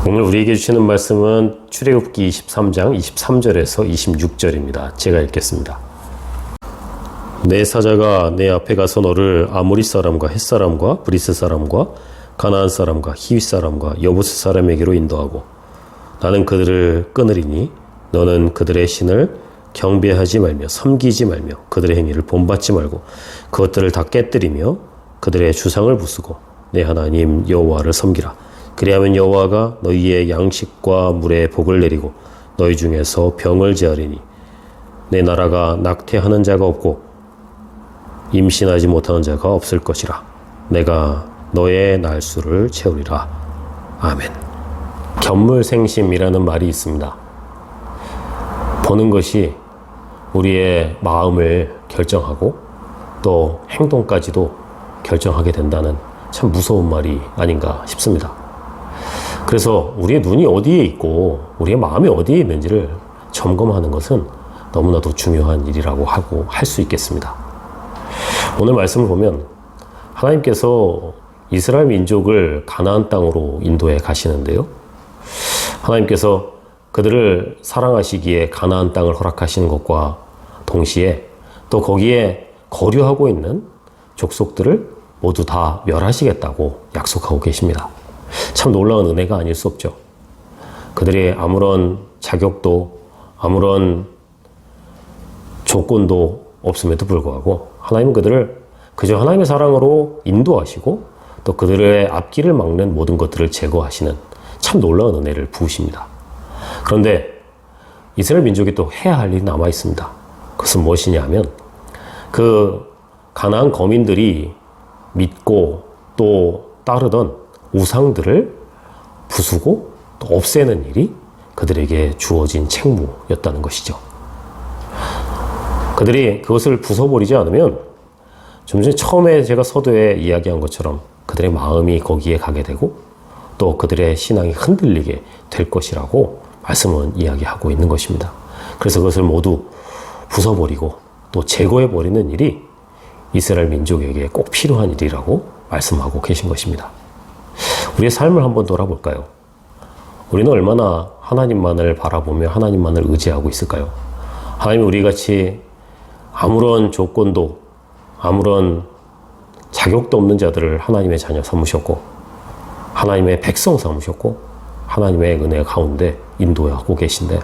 오늘 우리에게 주시는 말씀은 출애굽기 23장 23절에서 26절입니다. 제가 읽겠습니다. 내 사자가 내 앞에 가서 너를 아모리 사람과 헷 사람과 브리스 사람과 가나안 사람과 히윗 사람과 여부스 사람에게로 인도하고 나는 그들을 끊으리니 너는 그들의 신을 경배하지 말며 섬기지 말며 그들의 행위를 본받지 말고 그것들을 다 깨뜨리며 그들의 주상을 부수고 내 하나님 여호와를 섬기라. 그리하면 여호와가 너희의 양식과 물에 복을 내리고 너희 중에서 병을 제하리니 내 나라가 낙태하는 자가 없고 임신하지 못하는 자가 없을 것이라. 내가 너의 날수를 채우리라. 아멘. 견물생심이라는 말이 있습니다. 보는 것이 우리의 마음을 결정하고 또 행동까지도 결정하게 된다는 참 무서운 말이 아닌가 싶습니다. 그래서 우리의 눈이 어디에 있고 우리의 마음이 어디에 있는지를 점검하는 것은 너무나도 중요한 일이라고 하고 할 수 있겠습니다. 오늘 말씀을 보면 하나님께서 이스라엘 민족을 가나안 땅으로 인도해 가시는데요. 하나님께서 그들을 사랑하시기에 가나안 땅을 허락하시는 것과 동시에 또 거기에 거류하고 있는 족속들을 모두 다 멸하시겠다고 약속하고 계십니다. 참 놀라운 은혜가 아닐 수 없죠. 그들이 아무런 자격도 아무런 조건도 없음에도 불구하고 하나님은 그들을 그저 하나님의 사랑으로 인도하시고 또 그들의 앞길을 막는 모든 것들을 제거하시는 참 놀라운 은혜를 부으십니다. 그런데 이스라엘 민족이 또 해야 할 일이 남아 있습니다. 그것은 무엇이냐 하면 그 가나안 거민들이 믿고 또 따르던 우상들을 부수고 또 없애는 일이 그들에게 주어진 책무였다는 것이죠. 그들이 그것을 부숴버리지 않으면 좀 전에 처음에 제가 서두에 이야기한 것처럼 그들의 마음이 거기에 가게 되고 또 그들의 신앙이 흔들리게 될 것이라고 말씀은 이야기하고 있는 것입니다. 그래서 그것을 모두 부숴버리고 또 제거해버리는 일이 이스라엘 민족에게 꼭 필요한 일이라고 말씀하고 계신 것입니다. 우리의 삶을 한번 돌아볼까요? 우리는 얼마나 하나님만을 바라보며 하나님만을 의지하고 있을까요? 하나님이 우리같이 아무런 조건도 아무런 자격도 없는 자들을 하나님의 자녀 삼으셨고 하나님의 백성 삼으셨고 하나님의 은혜 가운데 인도하고 계신데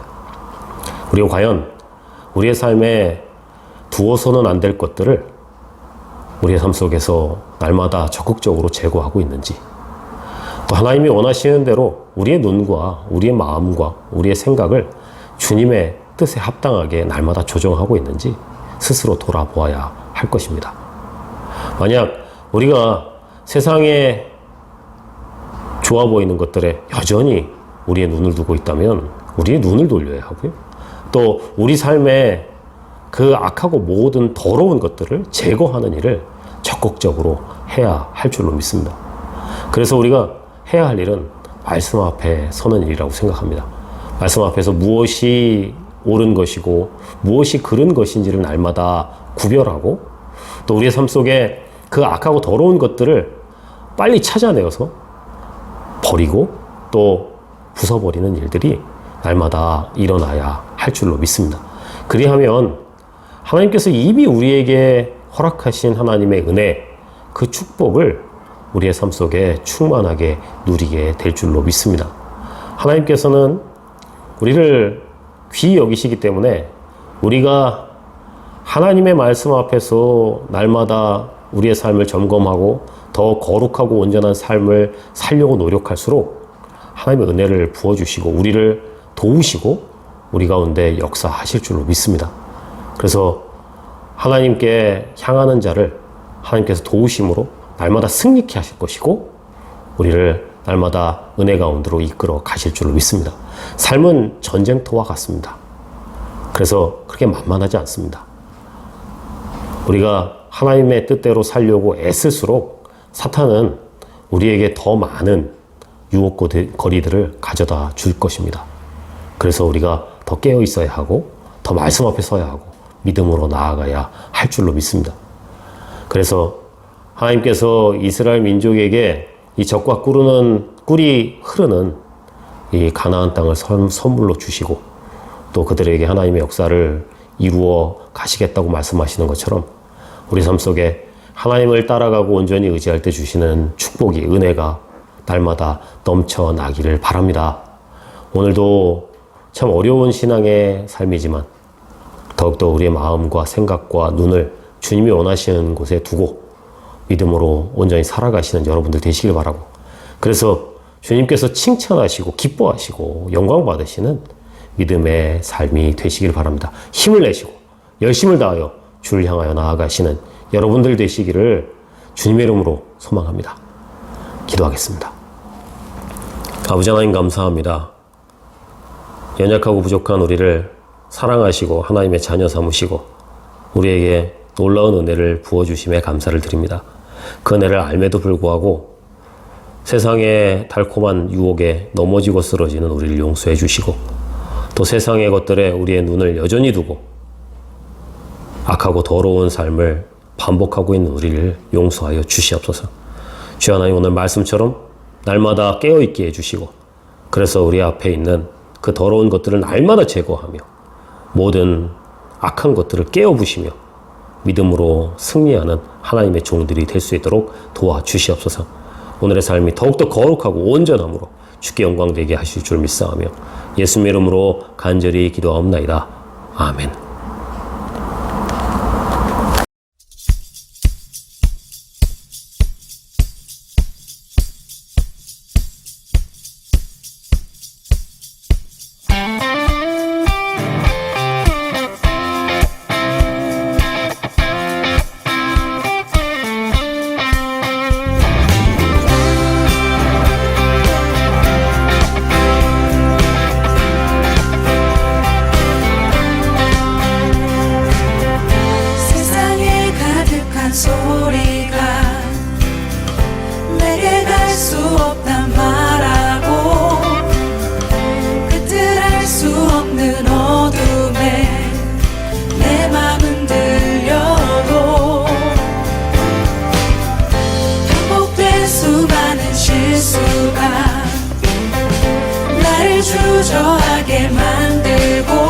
우리가 과연 우리의 삶에 두어서는 안 될 것들을 우리의 삶 속에서 날마다 적극적으로 제거하고 있는지 또 하나님이 원하시는 대로 우리의 눈과 우리의 마음과 우리의 생각을 주님의 뜻에 합당하게 날마다 조정하고 있는지 스스로 돌아보아야 할 것입니다. 만약 우리가 세상에 좋아 보이는 것들에 여전히 우리의 눈을 두고 있다면 우리의 눈을 돌려야 하고요. 또 우리 삶에 그 악하고 모든 더러운 것들을 제거하는 일을 적극적으로 해야 할 줄로 믿습니다. 그래서 우리가 해야 할 일은 말씀 앞에 서는 일이라고 생각합니다. 말씀 앞에서 무엇이 옳은 것이고 무엇이 그른 것인지를 날마다 구별하고 또 우리의 삶 속에 그 악하고 더러운 것들을 빨리 찾아내어서 버리고 또 부숴버리는 일들이 날마다 일어나야 할 줄로 믿습니다. 그리하면 하나님께서 이미 우리에게 허락하신 하나님의 은혜, 그 축복을 우리의 삶 속에 충만하게 누리게 될 줄로 믿습니다. 하나님께서는 우리를 귀히 여기시기 때문에 우리가 하나님의 말씀 앞에서 날마다 우리의 삶을 점검하고 더 거룩하고 온전한 삶을 살려고 노력할수록 하나님의 은혜를 부어주시고 우리를 도우시고 우리 가운데 역사하실 줄로 믿습니다. 그래서 하나님께 향하는 자를 하나님께서 도우심으로 날마다 승리케 하실 것이고 우리를 날마다 은혜 가운데로 이끌어 가실 줄로 믿습니다. 삶은 전쟁터와 같습니다. 그래서 그렇게 만만하지 않습니다. 우리가 하나님의 뜻대로 살려고 애쓸수록 사탄은 우리에게 더 많은 유혹거리들을 가져다 줄 것입니다. 그래서 우리가 더 깨어 있어야 하고 더 말씀 앞에 서야 하고 믿음으로 나아가야 할 줄로 믿습니다. 그래서 하나님께서 이스라엘 민족에게 이 적과 꿀이 흐르는 이 가나안 땅을 선물로 주시고 또 그들에게 하나님의 역사를 이루어 가시겠다고 말씀하시는 것처럼 우리 삶 속에 하나님을 따라가고 온전히 의지할 때 주시는 축복이, 은혜가 날마다 넘쳐나기를 바랍니다. 오늘도 참 어려운 신앙의 삶이지만 더욱더 우리의 마음과 생각과 눈을 주님이 원하시는 곳에 두고 믿음으로 온전히 살아가시는 여러분들 되시길 바라고, 그래서 주님께서 칭찬하시고 기뻐하시고 영광 받으시는 믿음의 삶이 되시길 바랍니다. 힘을 내시고 열심을 다하여 주를 향하여 나아가시는 여러분들 되시기를 주님의 이름으로 소망합니다. 기도하겠습니다. 아버지 하나님 감사합니다. 연약하고 부족한 우리를 사랑하시고 하나님의 자녀 삼으시고 우리에게 놀라운 은혜를 부어주심에 감사를 드립니다. 그 은혜를 알매도 불구하고 세상의 달콤한 유혹에 넘어지고 쓰러지는 우리를 용서해 주시고 또 세상의 것들에 우리의 눈을 여전히 두고 악하고 더러운 삶을 반복하고 있는 우리를 용서하여 주시옵소서. 주 하나님, 오늘 말씀처럼 날마다 깨어있게 해주시고 그래서 우리 앞에 있는 그 더러운 것들을 날마다 제거하며 모든 악한 것들을 깨어부시며 믿음으로 승리하는 하나님의 종들이 될 수 있도록 도와주시옵소서. 오늘의 삶이 더욱더 거룩하고 온전함으로 주께 영광되게 하실 줄 믿사오며 예수님의 이름으로 간절히 기도하옵나이다. 아멘. 소리가 내게 갈 수 없단 말하고 끝을 알 수 없는 어둠에 내 맘은 들려도 반복된 수많은 실수가 나를 주저하게 만들고